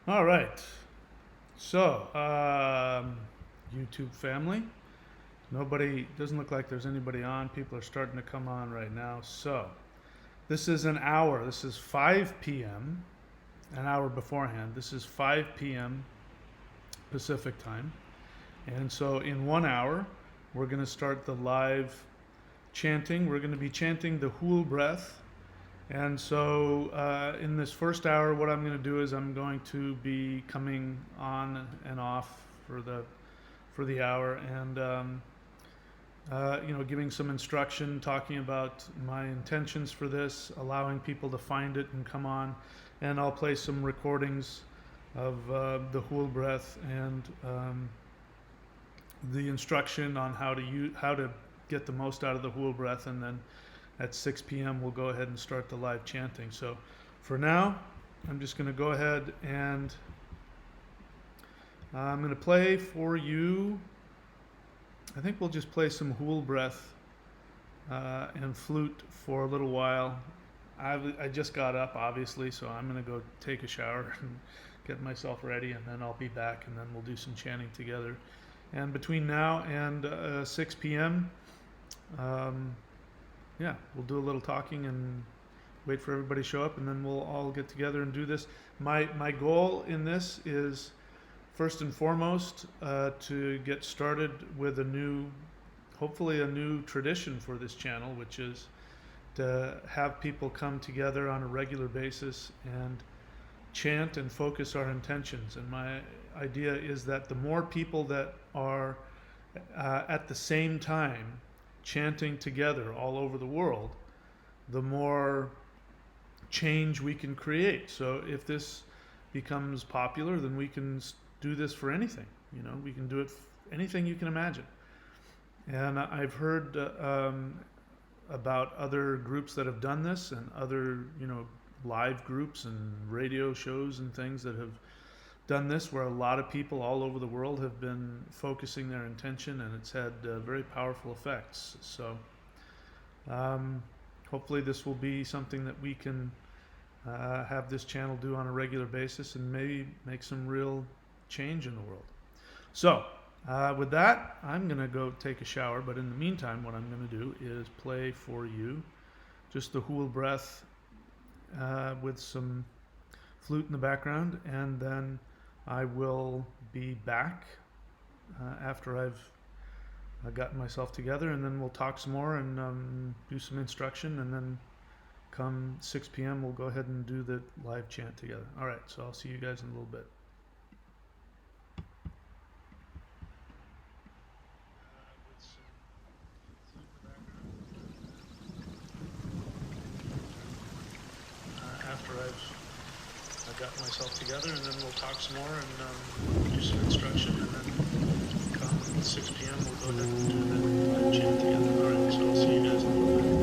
All right. So, YouTube family. Nobody, doesn't look like there's anybody on. People are starting to come on right now. So, this is an hour. This is 5 p.m., an hour beforehand. This is 5 p.m. Pacific time. And so, in 1 hour, we're going to start the live chanting. We're going to be chanting the HUUL Breath. And so, in this first hour, what I'm going to do is I'm going to be coming on and off for the hour, and giving some instruction, talking about my intentions for this, allowing people to find it and come on, and I'll play some recordings of the HUUL Breath and the instruction on how to get the most out of the HUUL Breath, and then at 6 p.m. we'll go ahead and start the live chanting. So for now, I'm just going to go ahead and I'm going to play for you. I think we'll just play some HUUL Breath and flute for a little while. I just got up, obviously, so I'm going to go take a shower and get myself ready, and then I'll be back, and then we'll do some chanting together. And between now and 6 p.m., we'll do a little talking and wait for everybody to show up, and then we'll all get together and do this. My goal in this is, first and foremost, to get started with hopefully a new tradition for this channel, which is to have people come together on a regular basis and chant and focus our intentions. And my idea is that the more people that are at the same time chanting together all over the world, the more change we can create. So if this becomes popular, then we can do this for anything. We can do it anything you can imagine. And I've heard about other groups that have done this, and other live groups and radio shows and things that have done this, where a lot of people all over the world have been focusing their intention, and it's had very powerful effects. So hopefully this will be something that we can have this channel do on a regular basis, and maybe make some real change in the world. So with that, I'm going to go take a shower, but in the meantime, what I'm going to do is play for you just the HUUL Breath with some flute in the background, and then I will be back after I've gotten myself together, and then we'll talk some more and do some instruction, and then come 6 p.m. we'll go ahead and do the live chant together. All right, so I'll see you guys in a little bit. After I've got myself together, and then we'll talk some more and do some instruction, and then come 6 p.m. we'll go ahead and do the live chant together. All right, so I'll see you guys in a little bit.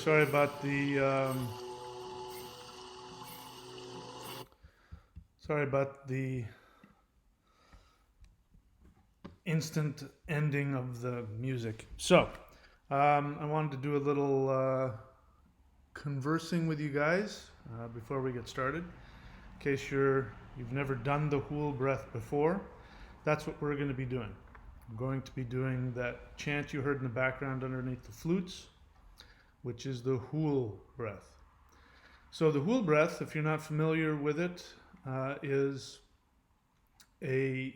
sorry about the instant ending of the music. So, I wanted to do a little conversing with you guys before we get started. In case you've never done the HUUL Breath before, that's what we're going to be doing. I'm going to be doing that chant you heard in the background underneath the flutes, which is the HUUL Breath. So the HUUL Breath, if you're not familiar with it, is a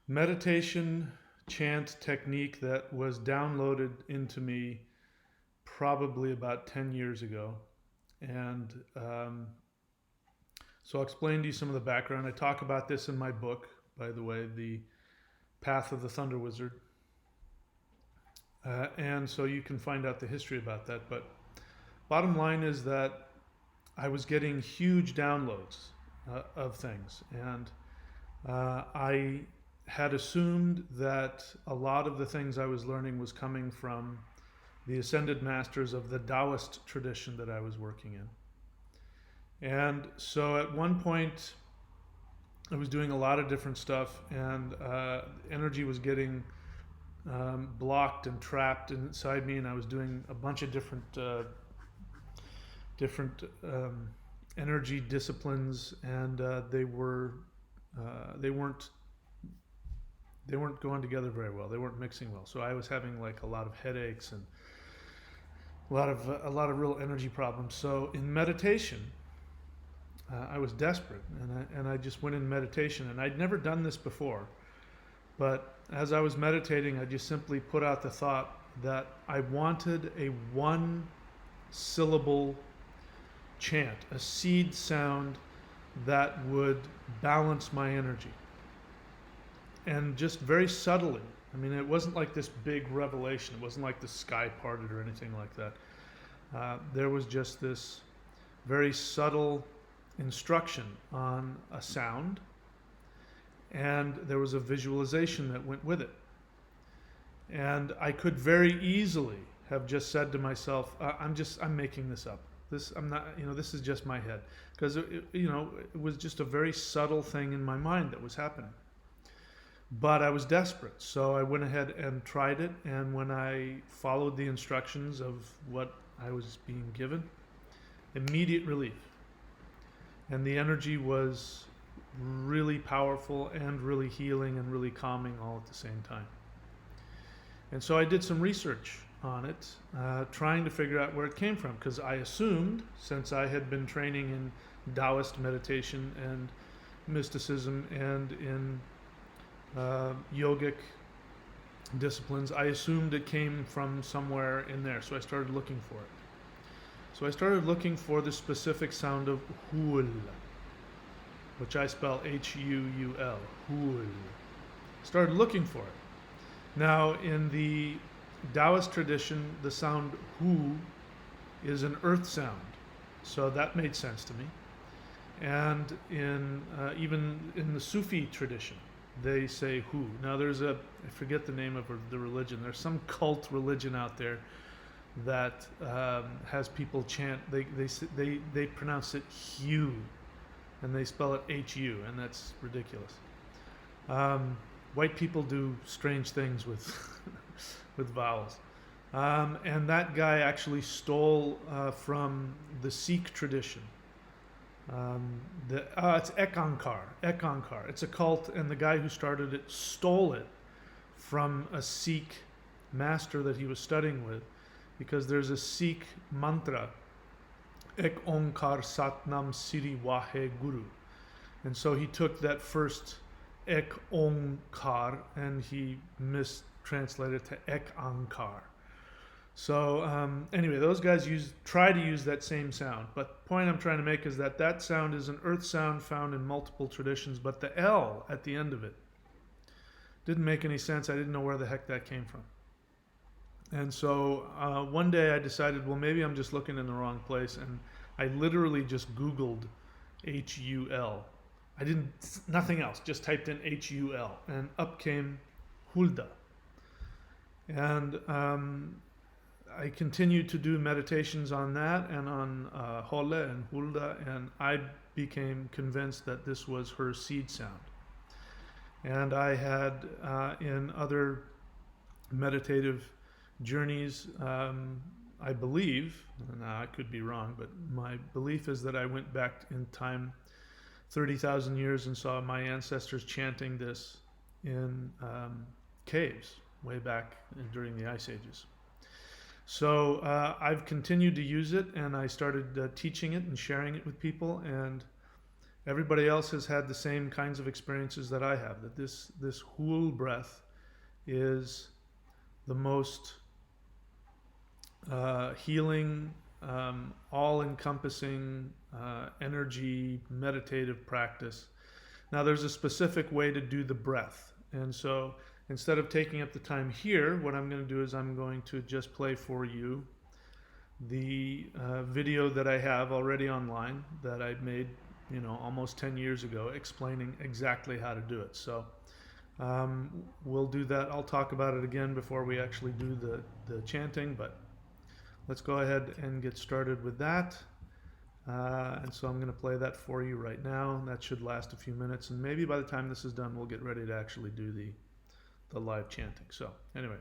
meditation chant technique that was downloaded into me probably about 10 years ago. And so I'll explain to you some of the background. I talk about this in my book, by the way, The Path of the Thunder Wizard. And so you can find out the history about that. But bottom line is that I was getting huge downloads of things. And I had assumed that a lot of the things I was learning was coming from the ascended masters of the Taoist tradition that I was working in. And so at one point, I was doing a lot of different stuff, and energy was getting blocked and trapped inside me, and I was doing a bunch of different energy disciplines, and they weren't going together very well. They weren't mixing well. So I was having like a lot of headaches and a lot of real energy problems. So in meditation, I was desperate, and I just went in meditation, and I'd never done this before. But as I was meditating, I just simply put out the thought that I wanted a one-syllable chant, a seed sound that would balance my energy. And just very subtly, I mean, it wasn't like this big revelation. It wasn't like the sky parted or anything like that. There was just this very subtle instruction on a sound, and there was a visualization that went with it. And I could very easily have just said to myself, I'm making this up. This is just my head, because it was just a very subtle thing in my mind that was happening. But I was desperate, so I went ahead and tried it, and when I followed the instructions of what I was being given, immediate relief. And the energy was really powerful and really healing and really calming all at the same time. And so I did some research on it, trying to figure out where it came from, because I assumed, since I had been training in Taoist meditation and mysticism and in yogic disciplines, I assumed it came from somewhere in there. So I started looking for it. So I started looking for the specific sound of HUUL, which I spell H-U-U-L, HUUL. Started looking for it. Now, in the Taoist tradition, the sound Hu is an earth sound. So that made sense to me. And even in the Sufi tradition, they say Hu. Now I forget the name of the religion. There's some cult religion out there that has people chant. They pronounce it Hu, and they spell it H-U, and that's ridiculous. White people do strange things with with vowels. And that guy actually stole from the Sikh tradition. It's Ekankar. It's a cult, and the guy who started it stole it from a Sikh master that he was studying with, because there's a Sikh mantra, Ek Onkar Satnam Siri Wahe Guru. And so he took that first Ek Onkar and he mistranslated it to Ek Ankar. So anyway, those guys try to use that same sound. But the point I'm trying to make is that sound is an earth sound found in multiple traditions, but the L at the end of it didn't make any sense. I didn't know where the heck that came from. And so one day I decided, well, maybe I'm just looking in the wrong place. And I literally just Googled H-U-L. Nothing else, just typed in H-U-L. And up came Hulda. And I continued to do meditations on that and on Holle and Hulda, and I became convinced that this was her seed sound. And I had in other meditative journeys, I believe, now I could be wrong, but my belief is that I went back in time 30,000 years and saw my ancestors chanting this in caves way back during the Ice Ages. So I've continued to use it, and I started teaching it and sharing it with people, and everybody else has had the same kinds of experiences that I have, that this HUUL breath is the most healing, all-encompassing energy meditative practice. Now there's a specific way to do the breath, and so instead of taking up the time here, what I'm going to do is I'm going to just play for you the video that I have already online that I made, almost 10 years ago, explaining exactly how to do it. So we'll do that. I'll talk about it again before we actually do the chanting, but let's go ahead and get started with that. And so I'm going to play that for you right now. That should last a few minutes, and maybe by the time this is done, we'll get ready to actually do the live chanting. So anyway,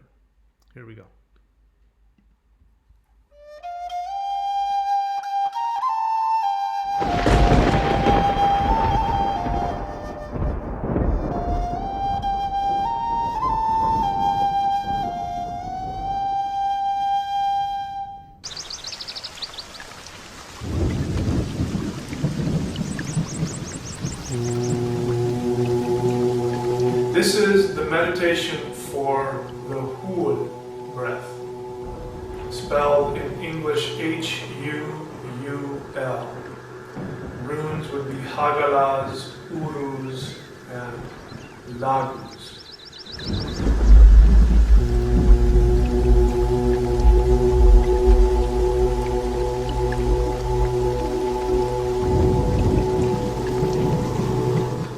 here we go. This is the meditation for the HUUL breath, spelled in English HUUL. Runes would be Hagalas, Urus, and Lagus.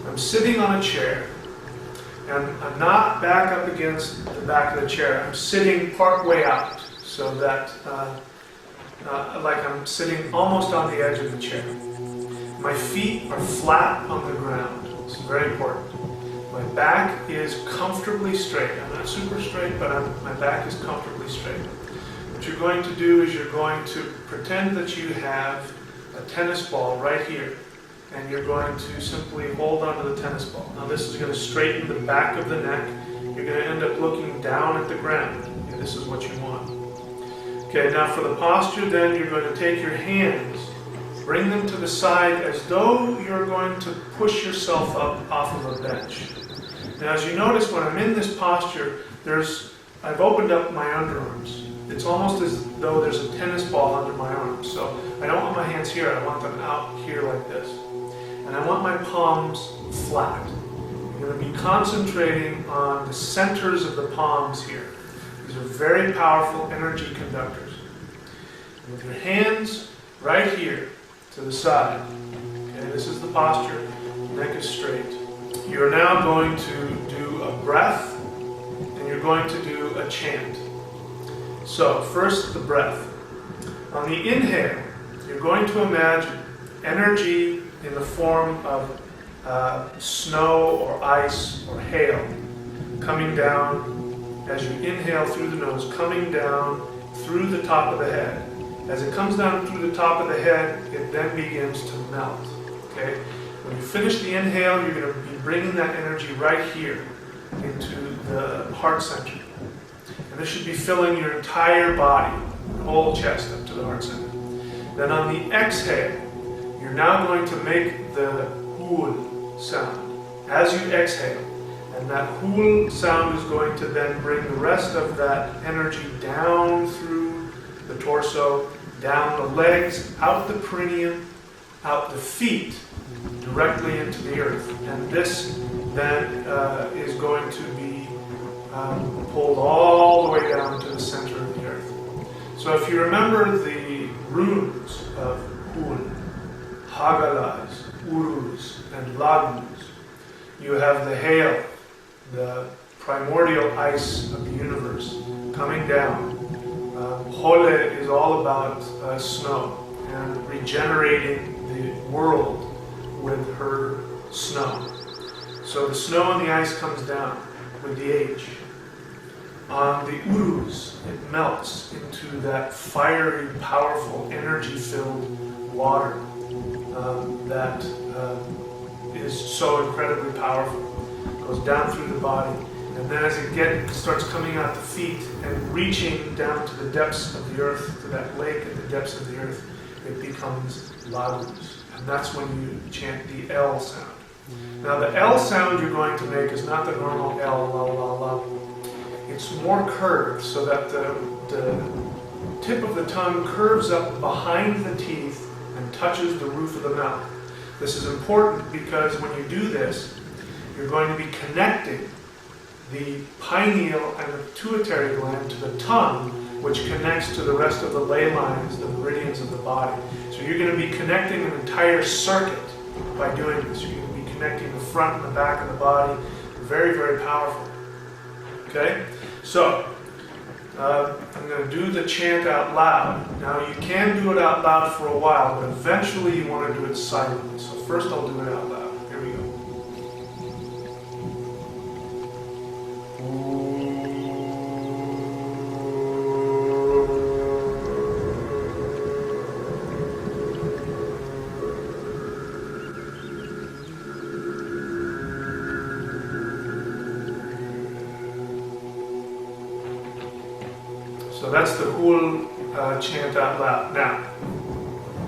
I'm sitting on a chair. And I'm not back up against the back of the chair. I'm sitting part way out, so that like I'm sitting almost on the edge of the chair. My feet are flat on the ground. It's very important. My back is comfortably straight. I'm not super straight, but my back is comfortably straight. What you're going to do is you're going to pretend that you have a tennis ball right here. And you're going to simply hold onto the tennis ball. Now this is going to straighten the back of the neck. You're going to end up looking down at the ground. And this is what you want. Okay, now for the posture, then you're going to take your hands, bring them to the side as though you're going to push yourself up off of a bench. Now as you notice, when I'm in this posture, I've opened up my underarms. It's almost as though there's a tennis ball under my arms. So I don't want my hands here, I want them out here like this. And I want my palms flat. You're going to be concentrating on the centers of the palms here. These are very powerful energy conductors. And with your hands right here to the side, okay, this is the posture, neck is straight. You're now going to do a breath, and you're going to do a chant. So first the breath. On the inhale, you're going to imagine energy in the form of snow or ice or hail coming down as you inhale through the nose, coming down through the top of the head. As it comes down through the top of the head, it then begins to melt. Okay? When you finish the inhale, you're going to be bringing that energy right here into the heart center. And this should be filling your entire body, the whole chest up to the heart center. Then on the exhale, you're now going to make the HUUL sound as you exhale. And that HUUL sound is going to then bring the rest of that energy down through the torso, down the legs, out the perineum, out the feet, directly into the earth. And this then is going to be pulled all the way down to the center of the earth. So if you remember the runes of HUUL, Hagalas, Urus, and Lagus, you have the hail, the primordial ice of the universe, coming down HUUL is all about snow and regenerating the world with her snow. So the snow and the ice comes down with the age. On the urus, it melts into that fiery, powerful, energy-filled water that is so incredibly powerful. It goes down through the body, and then as it starts coming out the feet and reaching down to the depths of the earth, to that lake at the depths of the earth, it becomes lagus. And that's when you chant the L sound. Now the L sound you're going to make is not the normal L, la la la. It's more curved, so that the tip of the tongue curves up behind the teeth and touches the roof of the mouth. This is important because when you do this, you're going to be connecting the pineal and the pituitary gland to the tongue, which connects to the rest of the ley lines, the meridians of the body. So you're going to be connecting an entire circuit by doing this. You're going to be connecting the front and the back of the body. Very, very powerful. Okay? So, I'm going to do the chant out loud. Now, you can do it out loud for a while, but eventually you want to do it silently. So first I'll do it out loud. Here we go. So that's the HUUL chant out loud. Now,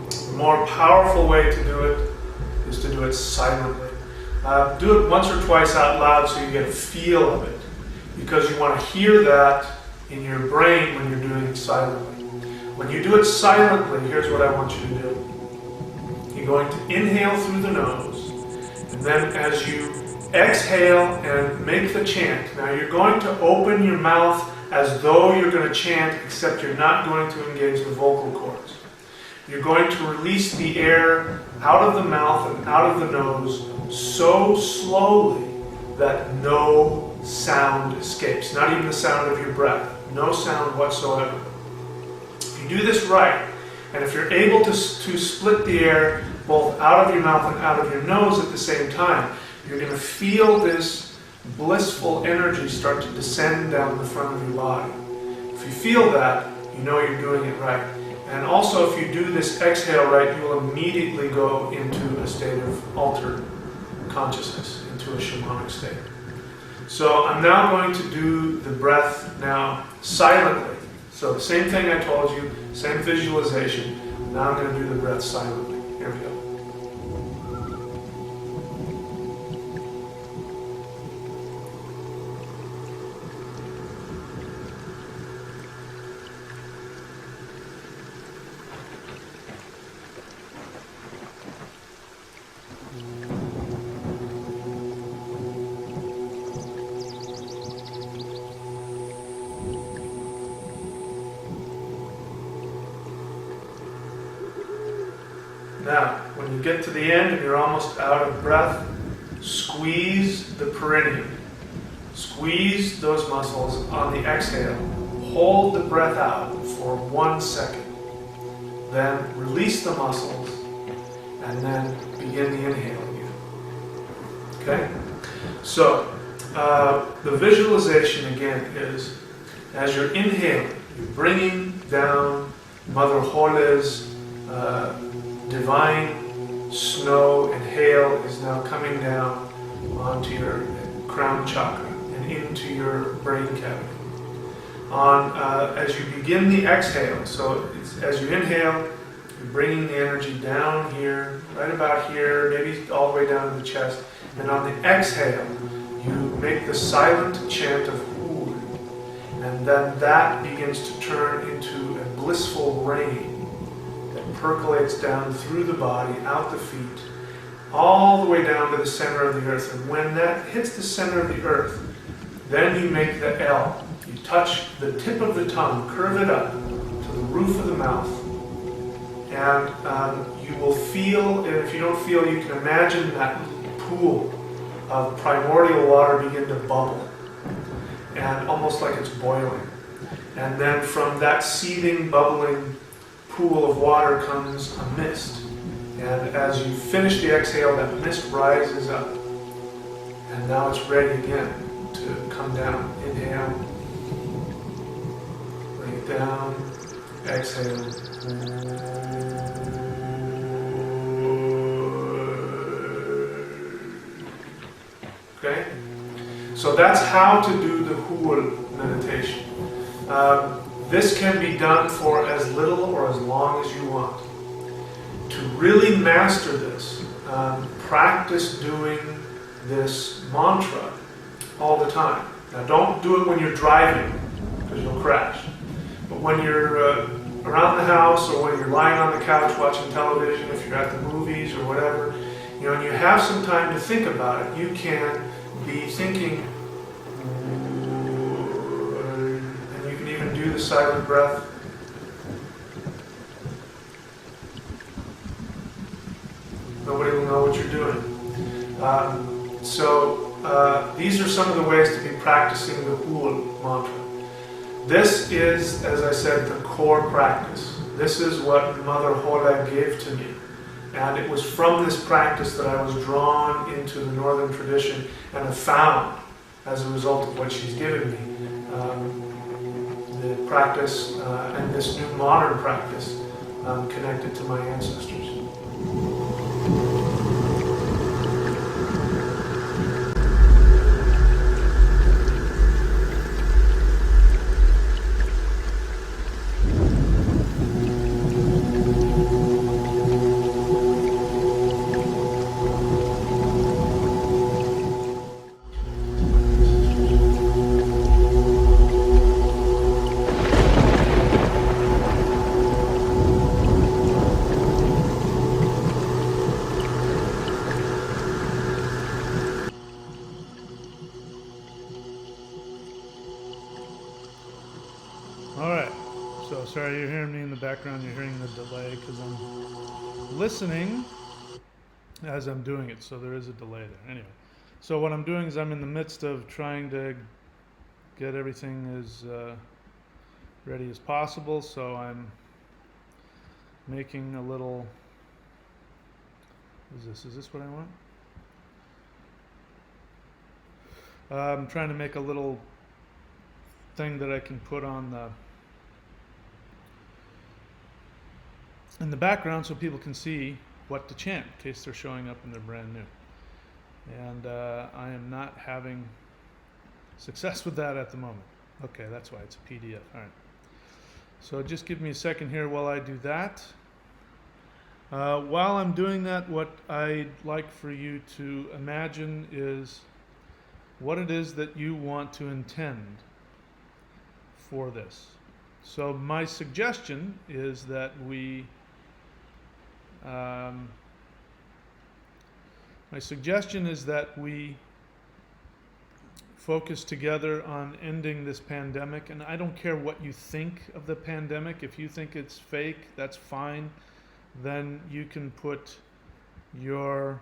the more powerful way to do it is to do it silently. Do it once or twice out loud so you get a feel of it, because you want to hear that in your brain when you're doing it silently. When you do it silently, here's what I want you to do. You're going to inhale through the nose, and then as you exhale and make the chant, now you're going to open your mouth as though you're going to chant, except you're not going to engage the vocal cords. You're going to release the air out of the mouth and out of the nose so slowly that no sound escapes, not even the sound of your breath, no sound whatsoever. If you do this right, and if you're able to split the air both out of your mouth and out of your nose at the same time, you're going to feel this blissful energy start to descend down the front of your body. If you feel that, you know you're doing it right. And also, if you do this exhale right, you will immediately go into a state of altered consciousness, into a shamanic state. So I'm now going to do the breath now silently. So the same thing I told you, same visualization. Now I'm going to do the breath silently. Here we go. Now, when you get to the end and you're almost out of breath, squeeze the perineum. Squeeze those muscles on the exhale. Hold the breath out for 1 second. Then release the muscles and then begin the inhale again. Okay? So, the visualization again is, as you're inhaling, you're bringing down Mother HUUL's divine snow and hail is now coming down onto your crown chakra and into your brain cavity. As you begin the exhale, so as you inhale, you're bringing the energy down here, right about here, maybe all the way down to the chest. And on the exhale, you make the silent chant of HUUL. And then that begins to turn into a blissful rain that percolates down through the body, out the feet, all the way down to the center of the earth. And when that hits the center of the earth, then you make the L. You touch the tip of the tongue, curve it up to the roof of the mouth. And you will feel, and if you don't feel, you can imagine that pool of primordial water begin to bubble, and almost like it's boiling. And then from that seething, bubbling pool of water comes a mist. And as you finish the exhale, that mist rises up. And now it's ready again to come down. Inhale. Bring it down. Exhale. Okay? So that's how to do the HUUL meditation. This can be done for as little or as long as you want. To really master this, practice doing this mantra all the time. Now don't do it when you're driving, because you'll crash. But when you're around the house, or when you're lying on the couch watching television, if you're at the movies or whatever, and you have some time to think about it, you can be thinking, and you can even do the silent breath. Nobody will know what you're doing. These are some of the ways to be practicing the HUUL mantra. This is, as I said, the core practice. This is what Mother Hola gave to me. And it was from this practice that I was drawn into the Northern tradition and have found, as a result of what she's given me, the practice and this new modern practice connected to my ancestors. Alright, so sorry you're hearing me in the background, you're hearing the delay because I'm listening as I'm doing it, so there is a delay there. Anyway, so what I'm doing is I'm in the midst of trying to get everything as ready as possible, so I'm making a little, is this what I want? I'm trying to make a little thing that I can put on in the background so people can see what to chant in case they're showing up and they're brand new. And I am not having success with that at the moment. Okay, that's why it's a PDF. All right. So just give me a second here while I do that. While I'm doing that, what I'd like for you to imagine is what it is that you want to intend for this. So my suggestion is that we focus together on ending this pandemic. And I don't care what you think of the pandemic. If you think it's fake, that's fine. Then you can put your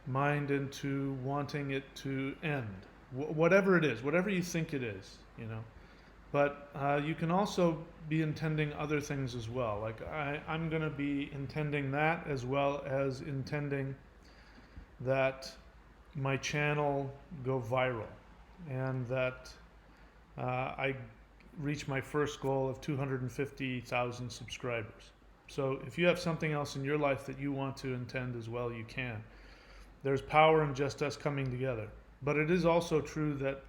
mind into wanting it to end. Whatever it is, whatever you think it is, But you can also be intending other things as well. Like I'm going to be intending that, as well as intending that my channel go viral and that I reach my first goal of 250,000 subscribers. So if you have something else in your life that you want to intend as well, you can. There's power in just us coming together. But it is also true that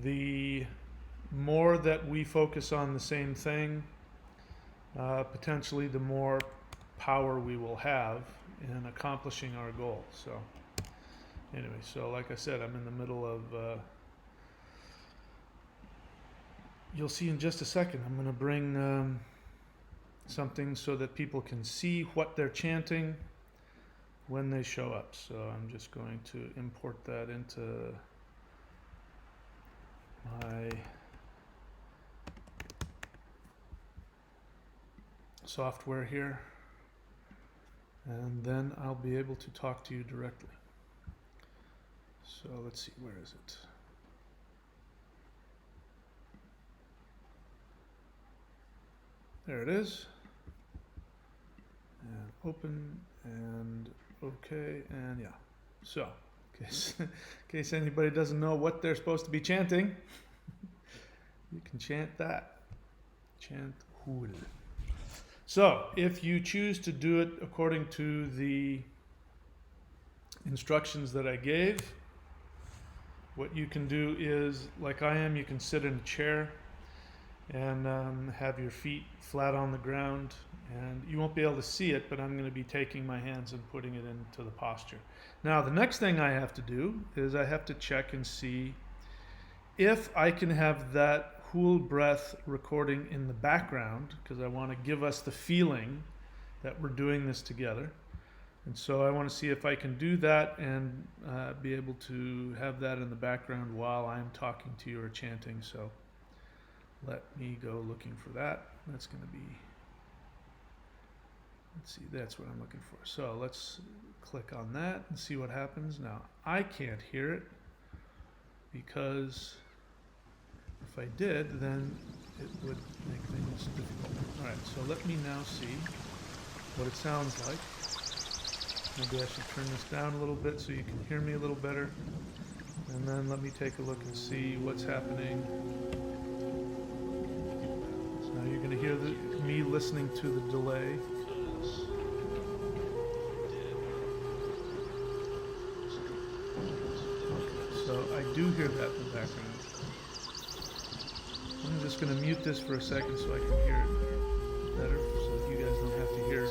the more that we focus on the same thing, potentially the more power we will have in accomplishing our goal. So anyway, so like I said, I'm in the middle of, you'll see in just a second, I'm going to bring something so that people can see what they're chanting when they show up. So I'm just going to import that into my software here, and then I'll be able to talk to you directly. So let's see, where is it? There it is. And open and okay and yeah. So, in case anybody doesn't know what they're supposed to be chanting, you can chant that. Chant HUUL. So, if you choose to do it according to the instructions that I gave, what you can do is, like I am, you can sit in a chair and have your feet flat on the ground, and you won't be able to see it, but I'm going to be taking my hands and putting it into the posture. Now the next thing I have to do is I have to check and see if I can have that HUUL breath recording in the background, because I want to give us the feeling that we're doing this together. And so I want to see if I can do that and be able to have that in the background while I'm talking to you or chanting. So let me go looking for that. That's going to be, let's see, that's what I'm looking for. So let's click on that and see what happens. Now, I can't hear it because if I did, then it would make things difficult. All right, so let me now see what it sounds like. Maybe I should turn this down a little bit so you can hear me a little better. And then let me take a look and see what's happening. Now you're going to hear me listening to the delay. Okay, so I do hear that in the background. I'm just going to mute this for a second so I can hear it better, so that you guys don't have to hear me.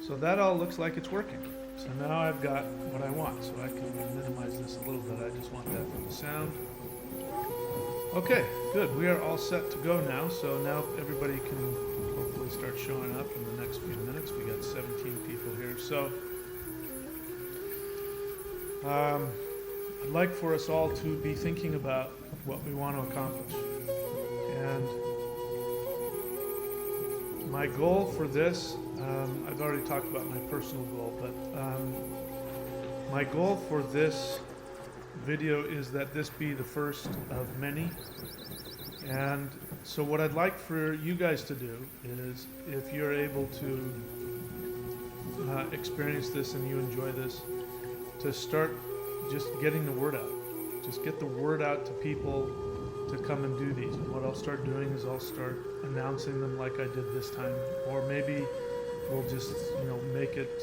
So that all looks like it's working. So now I've got what I want. So I can minimize this a little bit. I just want that for the sound. Okay, good. We are all set to go now. So now everybody can hopefully start showing up in the next few minutes. We got 17 people here. So I'd like for us all to be thinking about what we want to accomplish. And my goal for this, I've already talked about my personal goal, but my goal for this video is that this be the first of many. And so what I'd like for you guys to do is, if you're able to experience this and you enjoy this, to start just getting the word out. Just get the word out to people to come and do these. And what I'll start doing is I'll start announcing them like I did this time, or maybe we'll just make it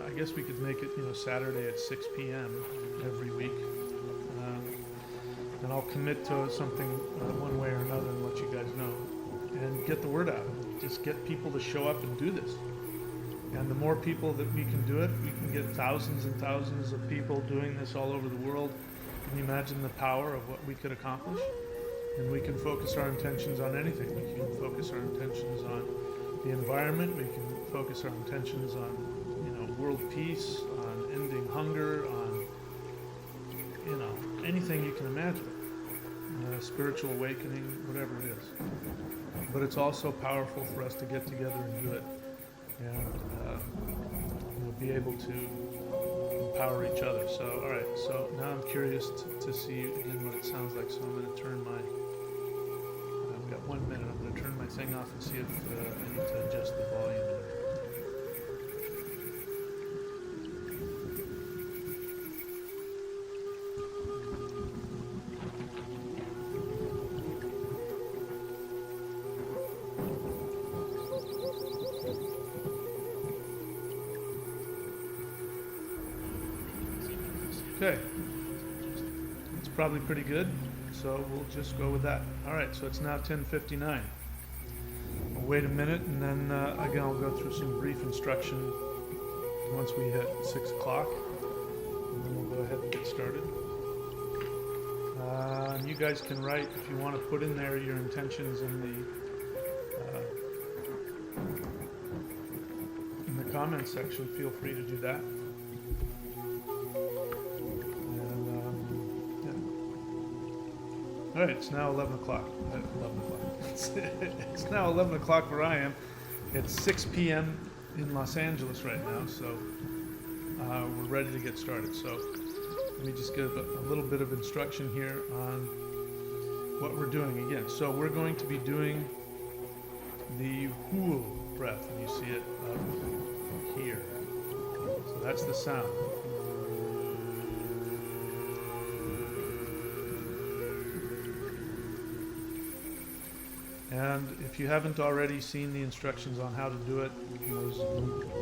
I guess we could make it Saturday at 6 p.m. every week, and I'll commit to something one way or another and let you guys know and get the word out. Just get people to show up and do this, and the more people that we can do it, we can get thousands and thousands of people doing this all over the world. Can you imagine the power of what we could accomplish? And we can focus our intentions on anything. We can focus our intentions on the environment. We can focus our intentions on, world peace, on ending hunger, on, anything you can imagine. Spiritual awakening, whatever it is. But it's also powerful for us to get together and do it, and be able to empower each other. So, all right. So now I'm curious to see again what it sounds like. So I'm going to turn my. I've got 1 minute. I'm going to turn my thing off and see if I need to adjust the volume. Okay, it's probably pretty good, so we'll just go with that. All right, so it's now 10:59. I'll wait a minute, and then again I'll go through some brief instruction once we hit 6 o'clock, and then we'll go ahead and get started. And you guys can write, if you want to put in there your intentions in the comments section, feel free to do that. All right, it's now 11 o'clock. 11 o'clock. It's now 11 o'clock where I am. It's 6 p.m. in Los Angeles right now, so we're ready to get started. So let me just give a little bit of instruction here on what we're doing again. So we're going to be doing the HUUL breath, and you see it up here. So that's the sound. And if you haven't already seen the instructions on how to do it, there's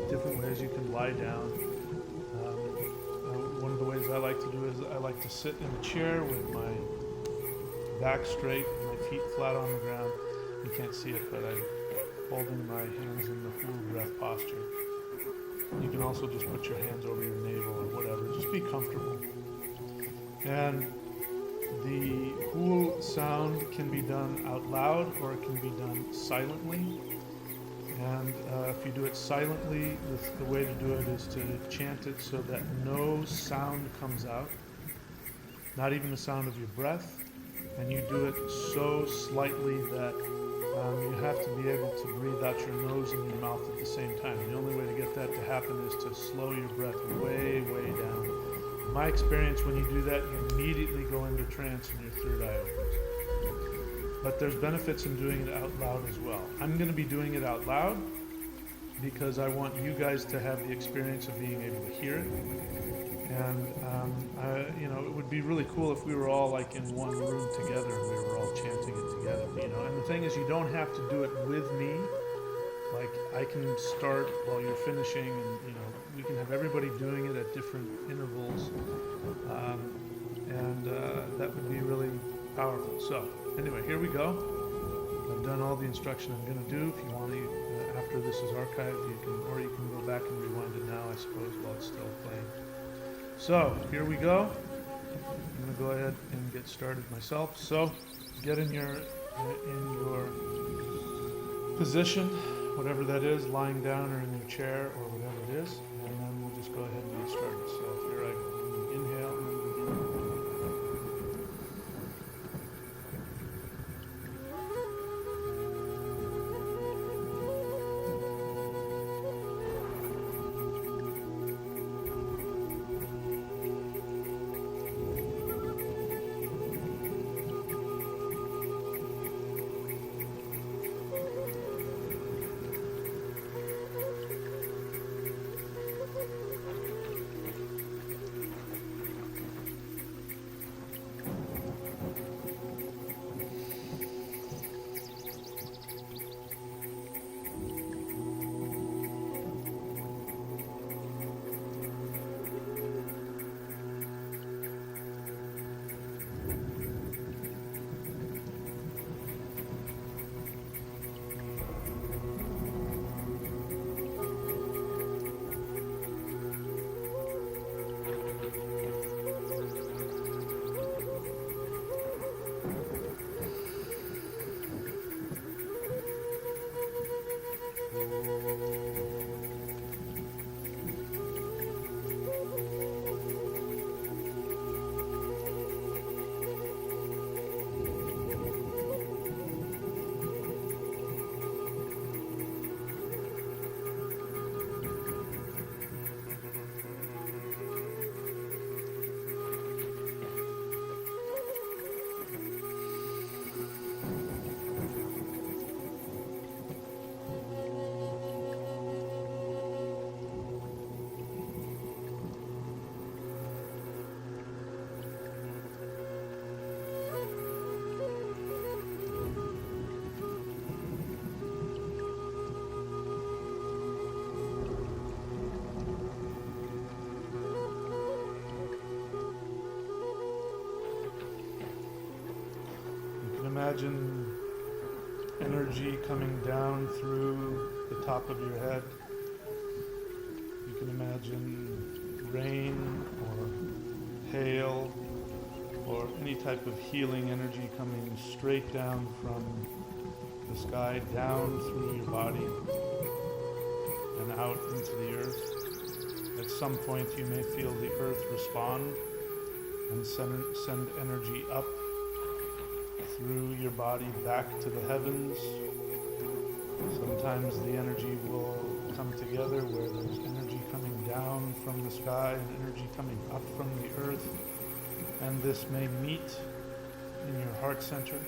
different ways you can lie down. One of the ways I like to do is I like to sit in a chair with my back straight, my feet flat on the ground. You can't see it, but I'm holding my hands in the HUUL breath posture. You can also just put your hands over your navel or whatever. Just be comfortable. And the HUUL sound can be done out loud or it can be done silently. And if you do it silently, the way to do it is to chant it so that no sound comes out, not even the sound of your breath. And you do it so slightly that you have to be able to breathe out your nose and your mouth at the same time. The only way to get that to happen is to slow your breath way, way down. In my experience, when you do that, you immediately go into trance and your third eye opens. But there's benefits in doing it out loud as well. I'm going to be doing it out loud because I want you guys to have the experience of being able to hear it. And it would be really cool if we were all like in one room together and we were all chanting it together. And the thing is, you don't have to do it with me. Like, I can start while you're finishing, and we can have everybody doing it at different intervals, and that would be really powerful. So anyway, here we go. I've done all the instruction I'm going to do. If you want to, after this is archived, you can go back and rewind it now, I suppose, while it's still playing. So here we go. I'm going to go ahead and get started myself. So get in your position, whatever that is, lying down or in your chair or whatever it is, and then we'll just go ahead and get started. So here I go. Inhale and begin. Imagine energy coming down through the top of your head. You can imagine rain or hail or any type of healing energy coming straight down from the sky, down through your body and out into the earth. At some point you may feel the earth respond and send energy up through your body back to the heavens. Sometimes the energy will come together where there's energy coming down from the sky and energy coming up from the earth, and this may meet in your heart center.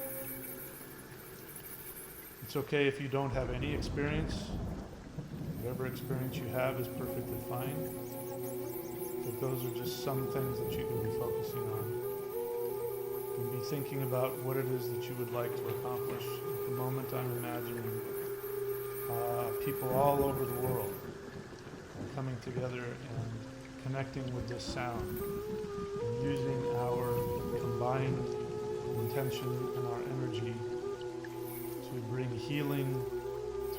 It's okay if you don't have any experience. Whatever experience you have is perfectly fine. But those are just some things that you can be focusing on. You can be thinking about what it is that you would like to accomplish. At the moment, I'm imagining people all over the world coming together and connecting with this sound, and using our combined intention and our energy to bring healing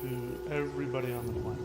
to everybody on the planet.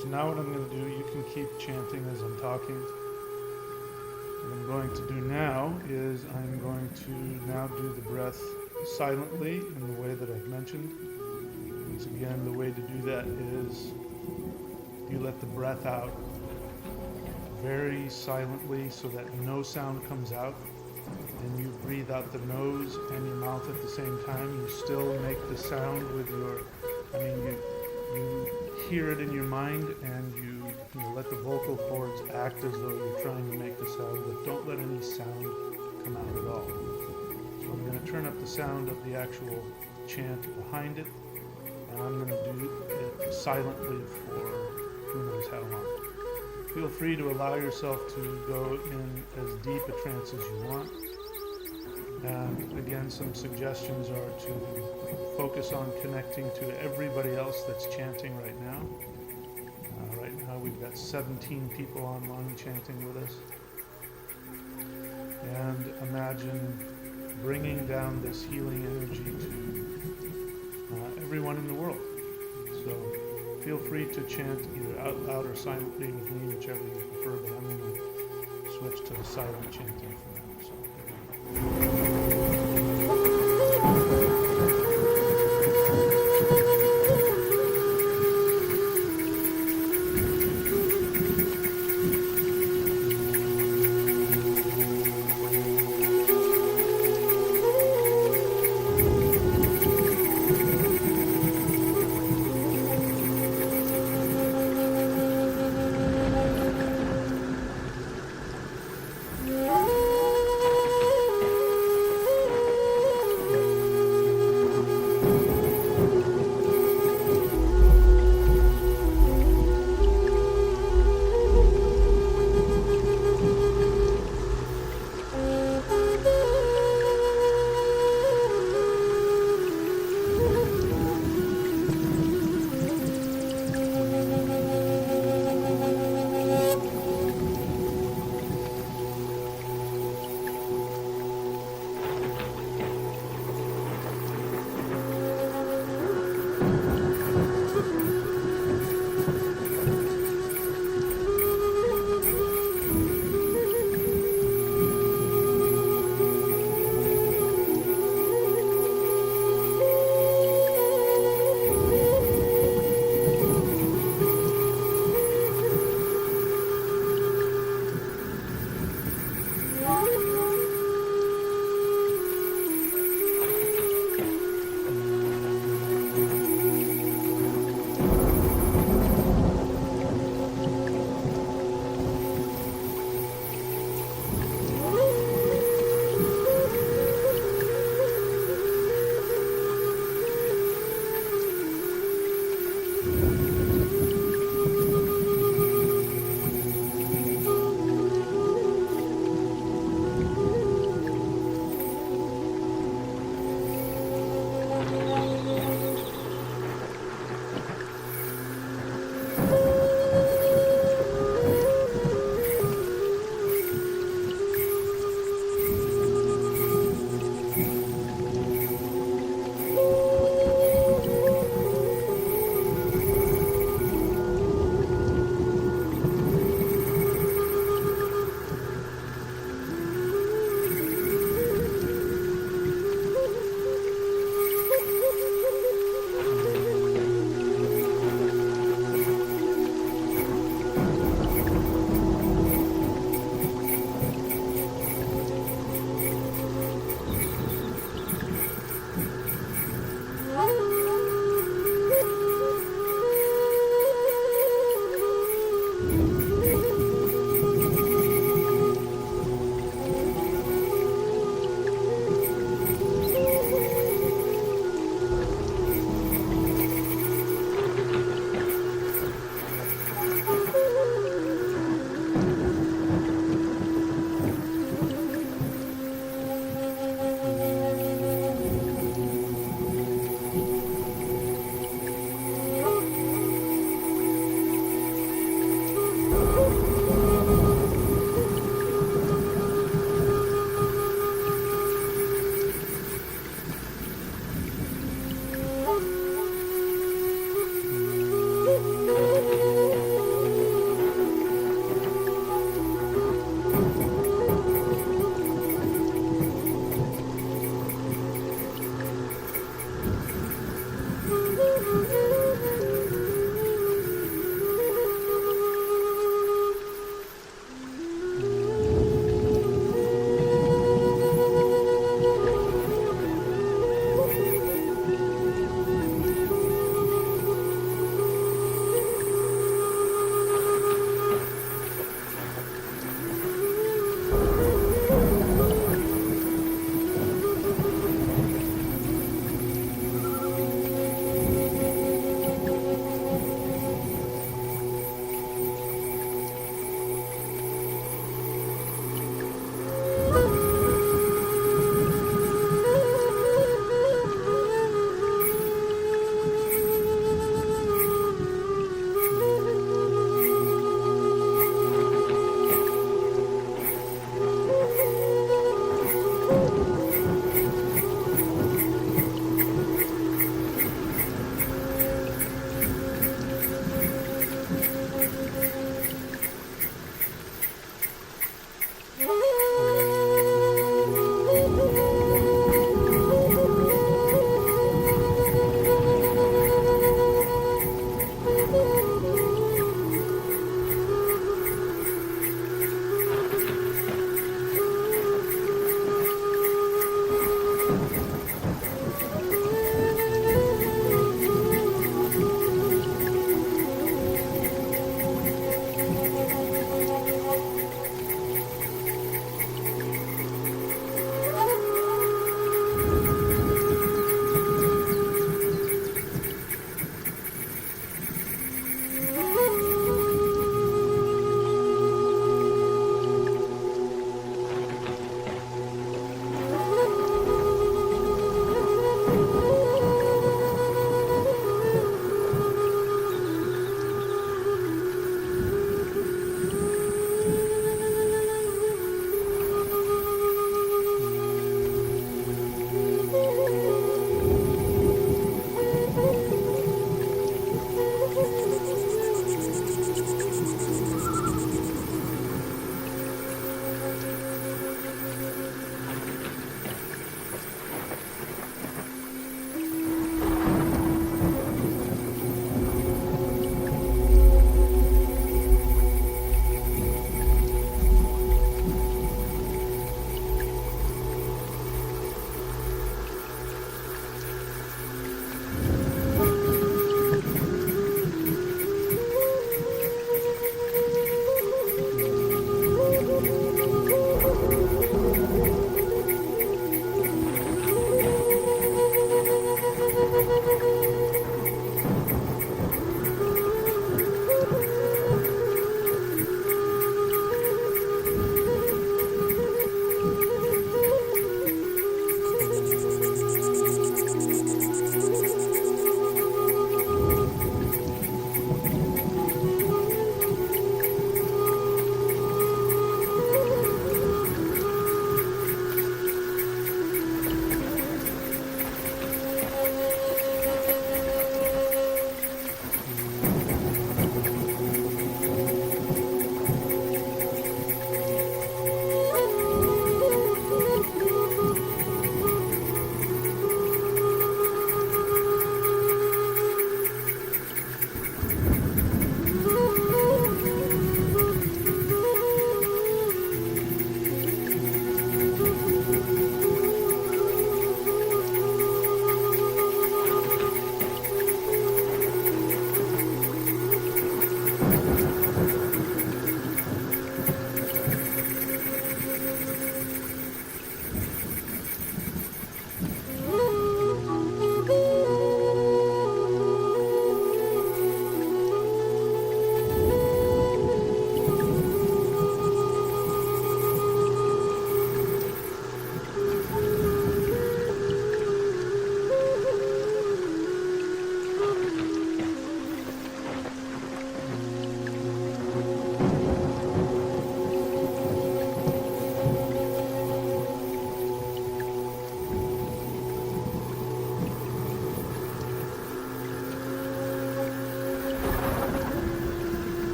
So now what I'm going to do, you can keep chanting as I'm talking. going to do now is I'm going to now do the breath silently in the way that I've mentioned. Once again, the way to do that is you let the breath out very silently so that no sound comes out. And you breathe out the nose and your mouth at the same time. You still make the sound with you hear it in your mind, and you let the vocal cords act as though you're trying to make the sound, but don't let any sound come out at all. So I'm going to turn up the sound of the actual chant behind it, and I'm going to do it silently for who knows how long. Feel free to allow yourself to go in as deep a trance as you want. And again, some suggestions are to focus on connecting to everybody else that's chanting right now. Right now we've got 17 people online chanting with us. And imagine bringing down this healing energy to everyone in the world. So feel free to chant either out loud or silently with me, whichever you prefer, but I'm going to switch to the silent chanting for now. So.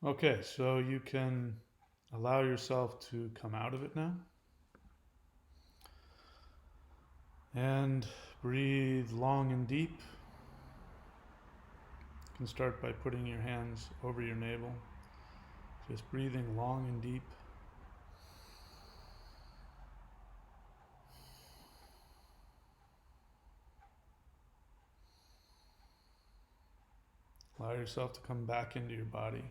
Okay, so you can allow yourself to come out of it now. And breathe long and deep. You can start by putting your hands over your navel. Just breathing long and deep. Allow yourself to come back into your body.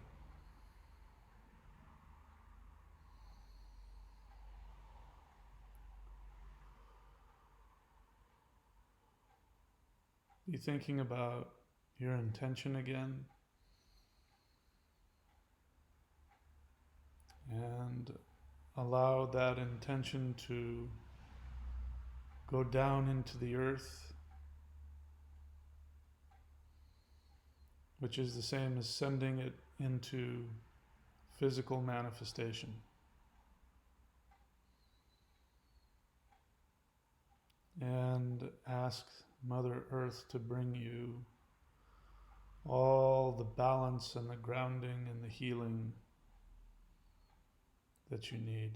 Be thinking about your intention again. And allow that intention to go down into the earth, which is the same as sending it into physical manifestation. And ask Mother Earth to bring you all the balance and the grounding and the healing that you need.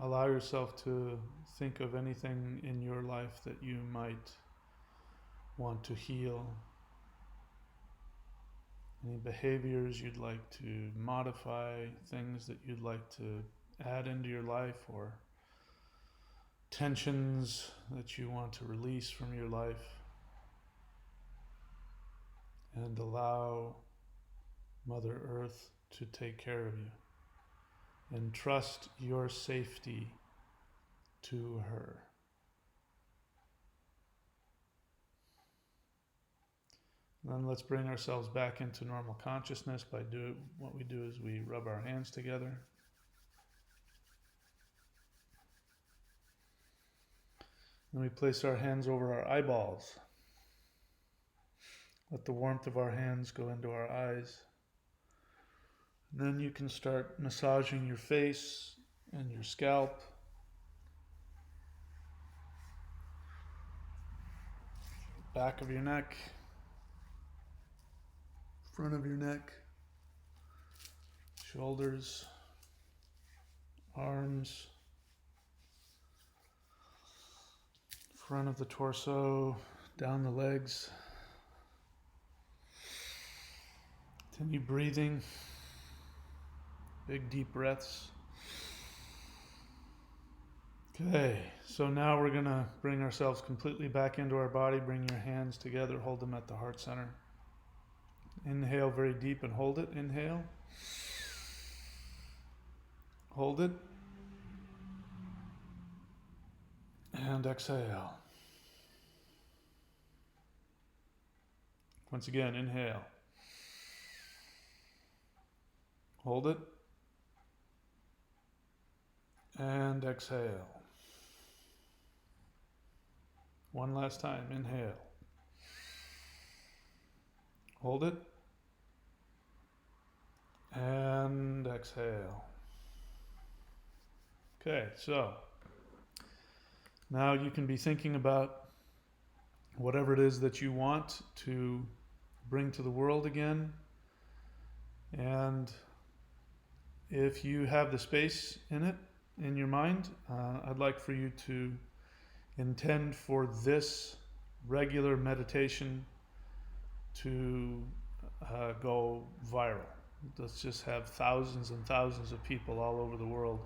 Allow yourself to think of anything in your life that you might want to heal. Any behaviors you'd like to modify, things that you'd like to add into your life, or tensions that you want to release from your life. And allow Mother Earth to take care of you. And trust your safety to her. Then let's bring ourselves back into normal consciousness what we do is we rub our hands together. Then we place our hands over our eyeballs. Let the warmth of our hands go into our eyes. And then you can start massaging your face and your scalp. Back of your neck. Front of your neck. Shoulders. Arms. Front of the torso. Down the legs. Continue breathing. Big deep breaths. Okay, so now we're going to bring ourselves completely back into our body. Bring your hands together, hold them at the heart center. Inhale very deep and hold it. Inhale. Hold it. And exhale. Once again, inhale. Hold it. And exhale. One last time. Inhale. Hold it. And exhale. Okay, so now you can be thinking about whatever it is that you want to bring to the world again. And if you have the space in your mind, I'd like for you to intend for this regular meditation to go viral. Let's just have thousands and thousands of people all over the world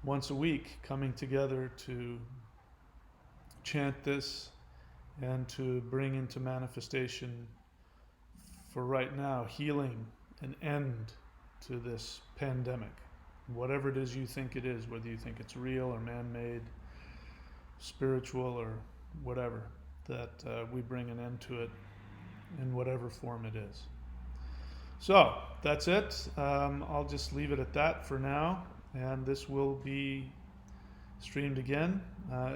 once a week coming together to chant this and to bring into manifestation for right now healing, an end to this pandemic. Whatever it is you think it is, whether you think it's real or man-made, spiritual or whatever, that we bring an end to it in whatever form it is. So that's it. I'll just leave it at that for now, and this will be streamed again.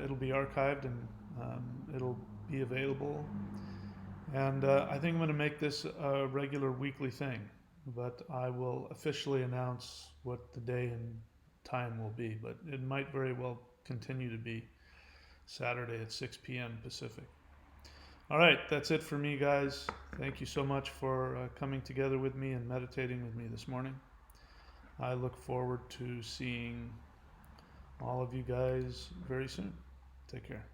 It'll be archived and it'll be available. And I think I'm going to make this a regular weekly thing, but I will officially announce what the day and time will be. But it might very well continue to be Saturday at 6 p.m. Pacific. All right, that's it for me, guys. Thank you so much for coming together with me and meditating with me this morning. I look forward to seeing all of you guys very soon. Take care.